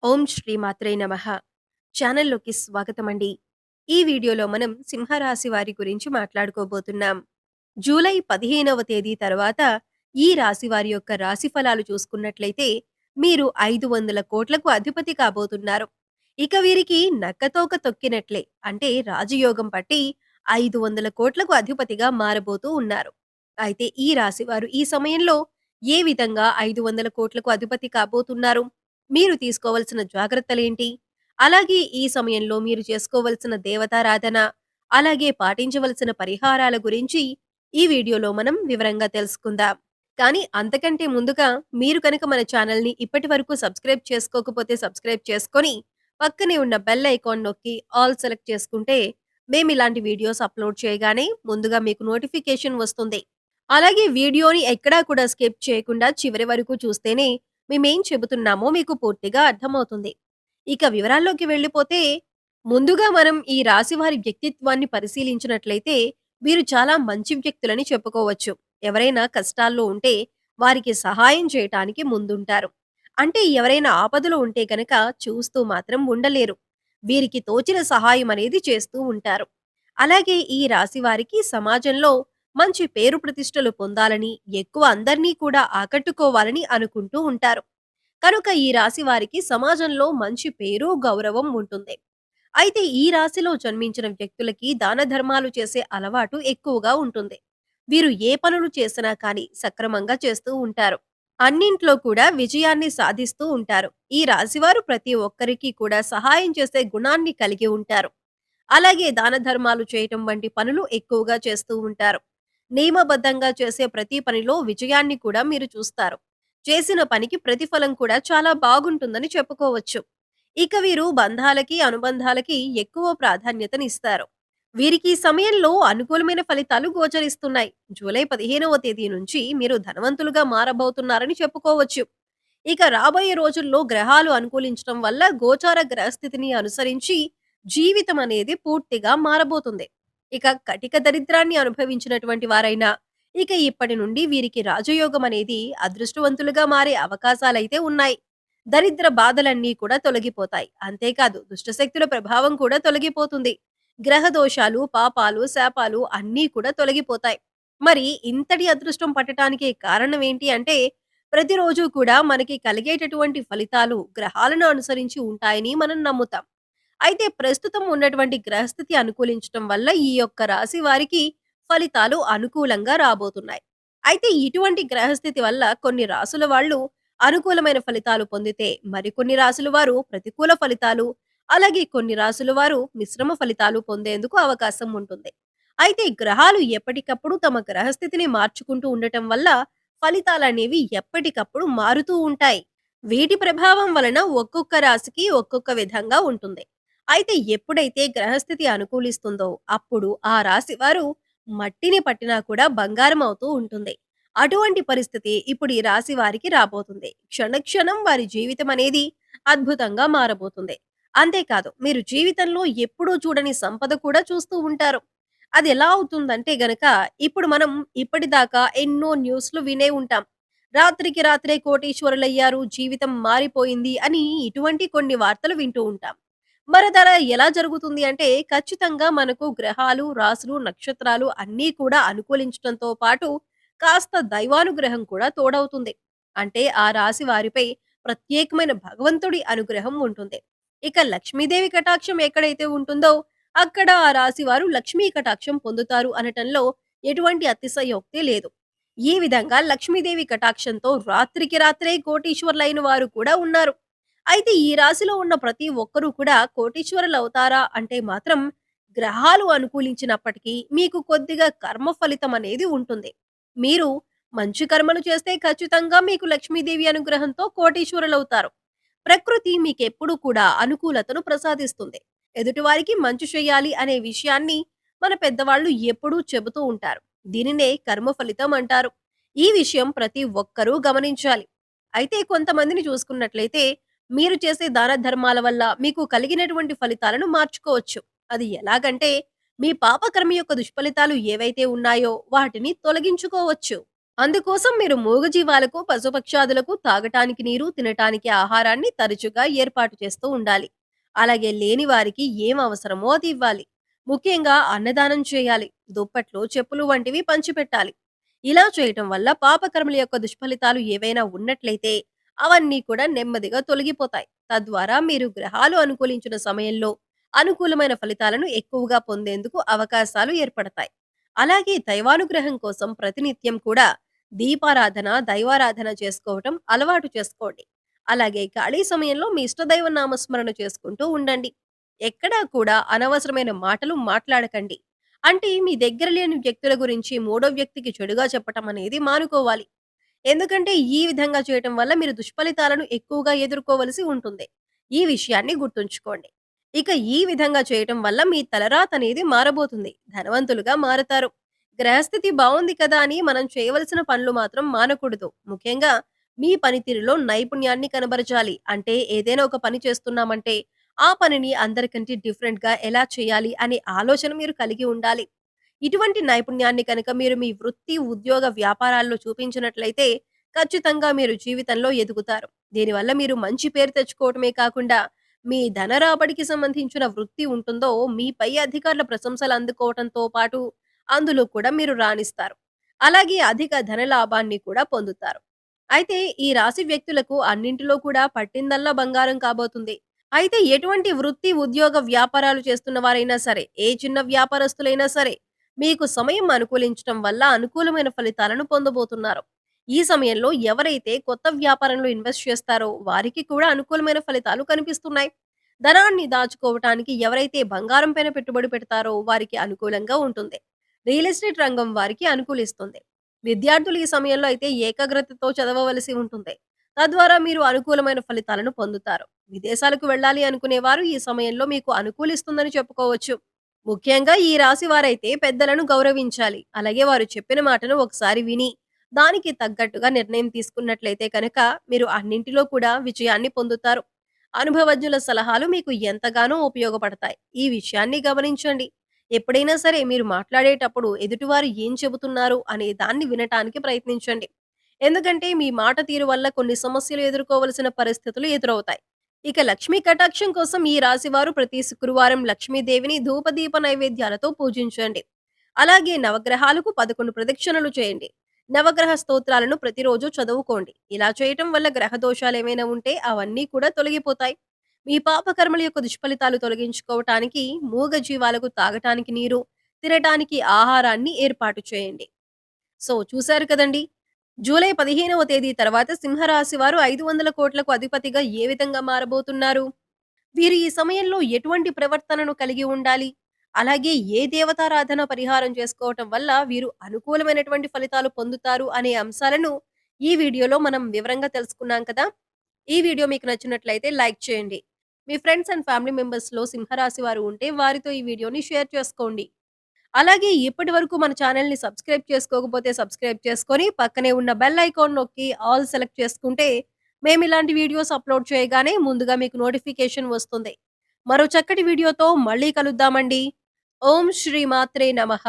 ఓం శ్రీ మాత్రే నమః. ఛానల్‌లోకి స్వాగతమండి. ఈ వీడియోలో మనం సింహరాశి వారి గురించి మాట్లాడుకోబోతున్నాం. జూలై 15వ తేదీ తర్వాత ఈ రాశి వారి యొక్క రాశి ఫలాలు చూసుకున్నట్లయితే మీరు 500,00,00,000కు అధిపతి కాబోతున్నారు. ఇక వీరికి నక్కతోక తొక్కినట్లే అంటే రాజయోగం పట్టి 500,00,00,000కు అధిపతిగా మారబోతూ ఉన్నారు. అయితే ఈ రాశి వారు ఈ సమయంలో ఏ విధంగా 500,00,00,000కు అధిపతి కాబోతున్నారు? మీరు తీసుకోవాల్సిన జాగ్రత్తలేంటి? అలాగే ఈ సమయంలో మీరు చేసుకోవలసిన దేవతారాధన, అలాగే పాటించవలసిన పరిహారాల గురించి ఈ వీడియోలో మనం వివరంగా తెలుసుకుందాం. కానీ అంతకంటే ముందుగా మీరు కనుక మన ఛానల్‌ని ఇప్పటివరకు సబ్స్క్రైబ్ చేసుకోకపోతే సబ్స్క్రైబ్ చేసుకొని, పక్కనే ఉన్న బెల్ ఐకాన్ నొక్కి ఆల్ సెలెక్ట్ చేసుకుంటే మేమిలాంటి వీడియోస్ అప్‌లోడ్ చేయగానే ముందుగా మీకు నోటిఫికేషన్ వస్తుంది. అలాగే వీడియోని ఎక్కడా కూడా స్కిప్ చేయకుండా చివరి వరకు చూస్తేనే మేమేం చెబుతున్నామో మీకు పూర్తిగా అర్థమవుతుంది. ఇక వివరాల్లోకి వెళ్ళిపోతే, ముందుగా మనం ఈ రాశి వారి వ్యక్తిత్వాన్ని పరిశీలించినట్లయితే, వీరు చాలా మంచి వ్యక్తులని చెప్పుకోవచ్చు. ఎవరైనా కష్టాల్లో ఉంటే వారికి సహాయం చేయటానికి ముందుంటారు. అంటే ఎవరైనా ఆపదలో ఉంటే గనక చూస్తూ మాత్రం ఉండలేరు. వీరికి తోచిన సహాయం అనేది చేస్తూ ఉంటారు. అలాగే ఈ రాశి వారికి సమాజంలో మంచి పేరు ప్రతిష్టలు పొందాలని, ఎక్కువ అందరినీ కూడా ఆకట్టుకోవాలని అనుకుంటూ ఉంటారు. కనుక ఈ రాశి వారికి సమాజంలో మంచి పేరు, గౌరవం ఉంటుంది. అయితే ఈ రాశిలో జన్మించిన వ్యక్తులకి దాన ధర్మాలు చేసే అలవాటు ఎక్కువగా ఉంటుంది. వీరు ఏ పనులు చేసినా కానీ సక్రమంగా చేస్తూ ఉంటారు. అన్నింట్లో కూడా విజయాన్ని సాధిస్తూ ఉంటారు. ఈ రాశివారు ప్రతి ఒక్కరికి కూడా సహాయం చేసే గుణాన్ని కలిగి ఉంటారు. అలాగే దాన ధర్మాలు చేయటం వంటి పనులు ఎక్కువగా చేస్తూ ఉంటారు. నియమబద్ధంగా చేసే ప్రతి పనిలో విజయాన్ని కూడా మీరు చూస్తారు. చేసిన పనికి ప్రతిఫలం కూడా చాలా బాగుంటుందని చెప్పుకోవచ్చు. ఇక వీరు బంధాలకి, అనుబంధాలకి ఎక్కువ ప్రాధాన్యతనిస్తారు. వీరికి ఈ సమయంలో అనుకూలమైన ఫలితాలు గోచరిస్తున్నాయి. జూలై 15వ తేదీ నుంచి మీరు ధనవంతులుగా మారబోతున్నారని చెప్పుకోవచ్చు. ఇక రాబోయే రోజుల్లో గ్రహాలు అనుకూలించడం వల్ల గోచార గ్రహస్థితిని అనుసరించి జీవితం అనేది పూర్తిగా మారబోతుంది. ఇక కటిక దరిద్రాన్ని అనుభవించినటువంటి వారైనా ఇక ఇప్పటి నుండి వీరికి రాజయోగం అనేది అదృష్టవంతులుగా మారే అవకాశాలైతే ఉన్నాయి. దరిద్ర బాధలన్నీ కూడా తొలగిపోతాయి. అంతేకాదు దుష్టశక్తుల ప్రభావం కూడా తొలగిపోతుంది. గ్రహ దోషాలు, పాపాలు, శాపాలు అన్నీ కూడా తొలగిపోతాయి. మరి ఇంతటి అదృష్టం పట్టటానికి కారణం ఏంటి అంటే ప్రతిరోజు కూడా మనకి కలిగేటటువంటి ఫలితాలు గ్రహాలను అనుసరించి ఉంటాయని మనం నమ్ముతాం. అయితే ప్రస్తుతం ఉన్నటువంటి గ్రహస్థితి అనుకూలించటం వల్ల ఈ యొక్క రాశి వారికి ఫలితాలు అనుకూలంగా రాబోతున్నాయి. అయితే ఇటువంటి గ్రహస్థితి వల్ల కొన్ని రాసుల వాళ్ళు అనుకూలమైన ఫలితాలు పొందితే, మరికొన్ని రాసుల వారు ప్రతికూల ఫలితాలు, అలాగే కొన్ని రాసుల వారు మిశ్రమ ఫలితాలు పొందేందుకు అవకాశం ఉంటుంది. అయితే గ్రహాలు ఎప్పటికప్పుడు తమ గ్రహస్థితిని మార్చుకుంటూ ఉండటం వల్ల ఫలితాలనేవి ఎప్పటికప్పుడు మారుతూ ఉంటాయి. వీటి ప్రభావం వలన ఒక్కొక్క రాశికి ఒక్కొక్క విధంగా ఉంటుంది. అయితే ఎప్పుడైతే గ్రహస్థితి అనుకూలిస్తుందో అప్పుడు ఆ రాశి వారు మట్టిని పట్టినా కూడా బంగారం అవుతూ ఉంటుంది. అటువంటి పరిస్థితి ఇప్పుడు ఈ రాశి వారికి రాబోతుంది. క్షణక్షణం వారి జీవితం అనేది అద్భుతంగా మారబోతుంది. అంతేకాదు మీరు జీవితంలో ఎప్పుడూ చూడని సంపద కూడా చూస్తూ ఉంటారు. అది ఎలా అవుతుందంటే గనక ఇప్పుడు మనం ఇప్పటిదాకా ఎన్నో న్యూస్‌లు వినే ఉంటాం. రాత్రికి రాత్రే కోటీశ్వరులయ్యారు, జీవితం మారిపోయింది అని ఇటువంటి కొన్ని వార్తలు వింటూ ఉంటాం. మరదల ఎలా జరుగుతుంది అంటే ఖచ్చితంగా మనకు గ్రహాలు, రాశులు, నక్షత్రాలు అన్నీ కూడా అనుకూలించడంతో పాటు కాస్త దైవానుగ్రహం కూడా తోడవుతుంది. అంటే ఆ రాశి వారిపై ప్రత్యేకమైన భగవంతుడి అనుగ్రహం ఉంటుంది. ఇక లక్ష్మీదేవి కటాక్షం ఎక్కడైతే ఉంటుందో అక్కడ ఆ రాశి వారు లక్ష్మీ కటాక్షం పొందుతారు అనటంలో ఎటువంటి అతిశయోక్తి లేదు. ఈ విధంగా లక్ష్మీదేవి కటాక్షంతో రాత్రికి రాత్రే కోటీశ్వరులైన వారు కూడా ఉన్నారు. అయితే ఈ రాశిలో ఉన్న ప్రతి ఒక్కరూ కూడా కోటీశ్వరులవుతారా అంటే మాత్రం గ్రహాలు అనుకూలించినప్పటికీ మీకు కొద్దిగా కర్మ ఫలితం అనేది ఉంటుంది. మీరు మంచి కర్మలు చేస్తే ఖచ్చితంగా మీకు లక్ష్మీదేవి అనుగ్రహంతో కోటీశ్వరులవుతారు. ప్రకృతి మీకెప్పుడూ కూడా అనుకూలతను ప్రసాదిస్తుంది. ఎదుటివారికి మంచి చేయాలి అనే విషయాన్ని మన పెద్దవాళ్ళు ఎప్పుడూ చెబుతూ ఉంటారు. దీనినే కర్మ ఫలితం అంటారు. ఈ విషయం ప్రతి ఒక్కరూ గమనించాలి. అయితే కొంతమందిని చూసుకున్నట్లయితే మీరు చేసే దాన ధర్మాల వల్ల మీకు కలిగినటువంటి ఫలితాలను మార్చుకోవచ్చు. అది ఎలాగంటే మీ పాపకర్మ యొక్క దుష్ఫలితాలు ఏవైతే ఉన్నాయో వాటిని తొలగించుకోవచ్చు. అందుకోసం మీరు మూగజీవాలకు, పశుపక్షాదులకు తాగటానికి నీరు, తినటానికి ఆహారాన్ని తరచుగా ఏర్పాటు చేస్తూ ఉండాలి. అలాగే లేని వారికి ఏం అవసరమో అది ఇవ్వాలి. ముఖ్యంగా అన్నదానం చేయాలి. దుప్పట్లు, చెప్పులు వంటివి పంచిపెట్టాలి. ఇలా చేయటం వల్ల పాపకర్మల యొక్క దుష్ఫలితాలు ఏవైనా ఉన్నట్లయితే అవన్నీ కూడా నెమ్మదిగా తొలగిపోతాయి. తద్వారా మీరు గ్రహాలు అనుకూలించిన సమయంలో అనుకూలమైన ఫలితాలను ఎక్కువగా పొందేందుకు అవకాశాలు ఏర్పడతాయి. అలాగే దైవానుగ్రహం కోసం ప్రతినిత్యం కూడా దీపారాధన, దైవారాధన చేసుకోవటం అలవాటు చేసుకోండి. అలాగే ఖాళీ సమయంలో మీ ఇష్టదైవ నామస్మరణ చేసుకుంటూ ఉండండి. ఎక్కడా కూడా అనవసరమైన మాటలు మాట్లాడకండి. అంటే మీ దగ్గర లేని వ్యక్తుల గురించి మూడో వ్యక్తికి చెడుగా చెప్పటం అనేది మానుకోవాలి. ఎందుకంటే ఈ విధంగా చేయటం వల్ల మీరు దుష్ఫలితాలను ఎక్కువగా ఎదుర్కోవలసి ఉంటుంది. ఈ విషయాన్ని గుర్తుంచుకోండి. ఇక ఈ విధంగా చేయటం వల్ల మీ తలరాత అనేది మారబోతుంది. ధనవంతులుగా మారతారు. గ్రహస్థితి బావుంది కదా అని మనం చేయవలసిన పనులు మాత్రం మానకూడదు. ముఖ్యంగా మీ పనితీరులో నైపుణ్యాన్ని కనబరచాలి. అంటే ఏదైనా ఒక పని చేస్తున్నామంటే ఆ పనిని అందరికంటే డిఫరెంట్‌గా ఎలా చేయాలి అనే ఆలోచన మీరు కలిగి ఉండాలి. ఇటువంటి నైపుణ్యాన్ని కనుక మీరు మీ వృత్తి, ఉద్యోగ, వ్యాపారాల్లో చూపించినట్లయితే ఖచ్చితంగా మీరు జీవితంలో ఎదుగుతారు. దీనివల్ల మీరు మంచి పేరు తెచ్చుకోవటమే కాకుండా మీ ధన రాబడికి సంబంధించిన వృత్తి ఉంటుందో మీ పై అధికారుల ప్రశంసలు అందుకోవటంతో పాటు అందులో కూడా మీరు రాణిస్తారు. అలాగే అధిక ధన లాభాన్ని కూడా పొందుతారు. అయితే ఈ రాశి వ్యక్తులకు అన్నింటిలో కూడా పట్టిందల్లా బంగారం కాబోతుంది. అయితే ఎటువంటి వృత్తి, ఉద్యోగ, వ్యాపారాలు చేస్తున్న వారైనా సరే, ఏ చిన్న వ్యాపారస్తులైనా సరే, మీకు సమయం అనుకూలించటం వల్ల అనుకూలమైన ఫలితాలను పొందబోతున్నారు. ఈ సమయంలో ఎవరైతే కొత్త వ్యాపారంలో ఇన్వెస్ట్ చేస్తారో వారికి కూడా అనుకూలమైన ఫలితాలు కనిపిస్తున్నాయి. ధనాన్ని దాచుకోవటానికి ఎవరైతే బంగారం పైన పెట్టుబడి పెడతారో వారికి అనుకూలంగా ఉంటుంది. రియల్ ఎస్టేట్ రంగం వారికి అనుకూలిస్తుంది. విద్యార్థులు ఈ సమయంలో అయితే ఏకాగ్రతతో చదవవలసి ఉంటుంది. తద్వారా మీరు అనుకూలమైన ఫలితాలను పొందుతారు. విదేశాలకు వెళ్ళాలి అనుకునేవారు ఈ సమయంలో మీకు అనుకూలిస్తుందని చెప్పుకోవచ్చు. ముఖ్యంగా ఈ రాశి వారైతే పెద్దలను గౌరవించాలి. అలాగే వారు చెప్పిన మాటను ఒకసారి విని దానికి తగ్గట్టుగా నిర్ణయం తీసుకున్నట్లయితే కనుక మీరు అన్నింటిలో కూడా విజయాన్ని పొందుతారు. అనుభవజ్ఞుల సలహాలు మీకు ఎంతగానో ఉపయోగపడతాయి. ఈ విషయాన్ని గమనించండి. ఎప్పుడైనా సరే మీరు మాట్లాడేటప్పుడు ఎదుటివారు ఏం చెబుతున్నారు అనే దాన్ని వినటానికి ప్రయత్నించండి. ఎందుకంటే మీ మాట తీరు వల్ల కొన్ని సమస్యలు ఎదుర్కోవలసిన పరిస్థితులు ఎదురవుతాయి. ఇక లక్ష్మీ కటాక్షం కోసం ఈ రాశివారు ప్రతి శుక్రవారం లక్ష్మీదేవిని ధూపదీప నైవేద్యాలతో పూజించండి. అలాగే నవగ్రహాలకు 11 ప్రదక్షిణలు చేయండి. నవగ్రహ స్తోత్రాలను ప్రతిరోజు చదువుకోండి. ఇలా చేయటం వల్ల గ్రహ దోషాలు ఏమైనా ఉంటే అవన్నీ కూడా తొలగిపోతాయి. మీ పాపకర్మల యొక్క దుష్ఫలితాలు తొలగించుకోవటానికి మూగ జీవాలకు తాగటానికి నీరు, తినటానికి ఆహారాన్ని ఏర్పాటు చేయండి. సో చూశారు కదండి. జూలై 15వ తేదీ తర్వాత సింహరాశి వారు 500 కోట్లకు అధిపతిగా ఏ విధంగా మారబోతున్నారు? వీరు ఈ సమయంలో ఎటువంటి ప్రవర్తనను కలిగి ఉండాలి? అలాగే ఏ దేవతారాధన పరిహారం చేసుకోవటం వల్ల వీరు అనుకూలమైనటువంటి ఫలితాలు పొందుతారు అనే అంశాలను ఈ వీడియోలో మనం వివరంగా తెలుసుకున్నాం కదా! ఈ వీడియో మీకు నచ్చినట్లయితే లైక్ చేయండి. మీ ఫ్రెండ్స్ అండ్ ఫ్యామిలీ మెంబర్స్‌లో సింహరాశి వారు ఉంటే వారితో ఈ వీడియోని షేర్ చేసుకోండి. అలాగే ఇప్పటివరకు మన ఛానెల్‌ని సబ్స్క్రైబ్ చేసుకోకపోతే సబ్స్క్రైబ్ చేసుకొని, పక్కనే ఉన్న బెల్ ఐకాన్ నొక్కి ఆల్ సెలెక్ట్ చేసుకుంటే, మేమిలాంటి వీడియోస్ అప్‌లోడ్ చేయగానే ముందుగా మీకు నోటిఫికేషన్ వస్తుంది. మరో చక్కటి వీడియోతో మళ్ళీ కలుద్దామండి. ఓం శ్రీ మాత్రే నమః.